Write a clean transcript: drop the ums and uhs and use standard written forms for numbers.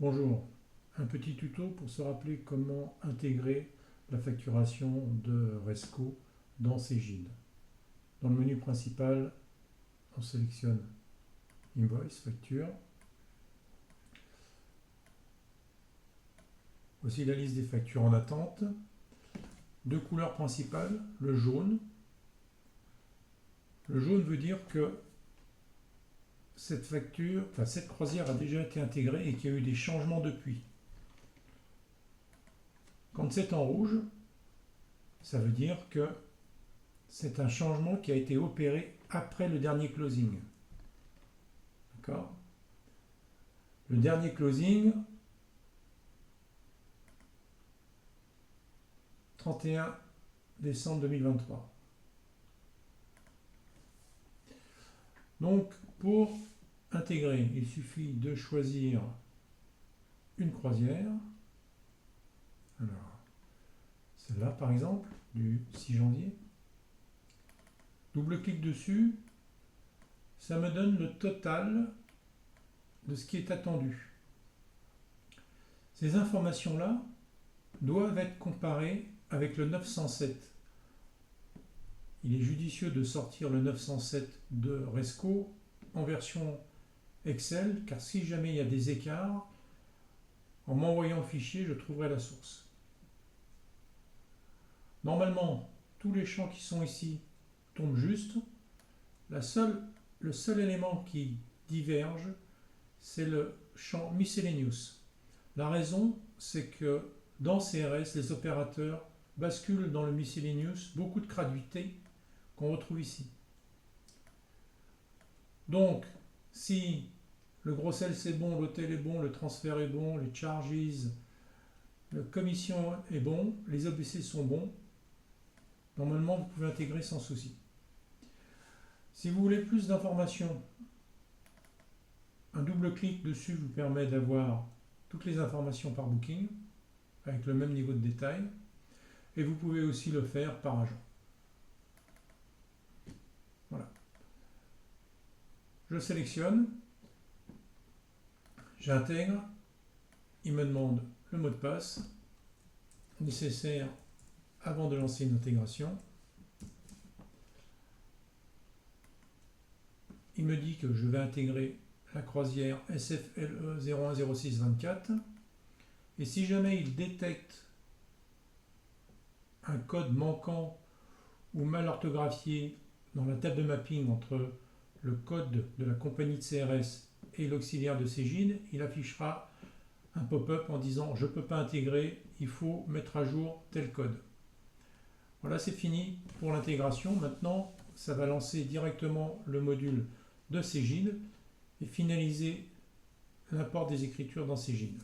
Bonjour, un petit tuto pour se rappeler comment intégrer la facturation de Resco dans Cegid. Dans le menu principal, on sélectionne Invoice, facture. Voici la liste des factures en attente. Deux couleurs principales, le jaune. Le jaune veut dire que cette facture, cette croisière a déjà été intégrée et qu'il y a eu des changements depuis. Quand c'est en rouge, ça veut dire que c'est un changement qui a été opéré après le dernier closing. D'accord ? Le dernier closing, 31 décembre 2023. Donc, pour intégrer, il suffit de choisir une croisière. Alors, celle-là, par exemple, du 6 janvier. Double-clic dessus, ça me donne le total de ce qui est attendu. Ces informations-là doivent être comparées avec le 907. Il est judicieux de sortir le 907 de Resco en version Excel, car si jamais il y a des écarts, en m'envoyant le fichier, je trouverai la source. Normalement, tous les champs qui sont ici tombent juste. Le seul élément qui diverge, c'est le champ Miscellaneous. La raison, c'est que dans CRS, les opérateurs basculent dans le Miscellaneous beaucoup de gratuités qu'on retrouve ici. Donc, si le gros sel c'est bon, l'hôtel est bon, le transfert est bon, les charges, la commission est bon, les OBC sont bons, normalement vous pouvez intégrer sans souci. Si vous voulez plus d'informations, un double clic dessus vous permet d'avoir toutes les informations par booking avec le même niveau de détail, et vous pouvez aussi le faire par agent. Voilà. Je sélectionne, j'intègre, il me demande le mot de passe nécessaire avant de lancer une intégration. Il me dit que je vais intégrer la croisière SFLE 010624, et si jamais il détecte un code manquant ou mal orthographié dans la table de mapping entre le code de la compagnie de CRS et l'auxiliaire de Cegid, il affichera un pop-up en disant je ne peux pas intégrer, il faut mettre à jour tel code. Voilà, c'est fini pour l'intégration. Maintenant, ça va lancer directement le module de Cegid et finaliser l'import des écritures dans Cegid.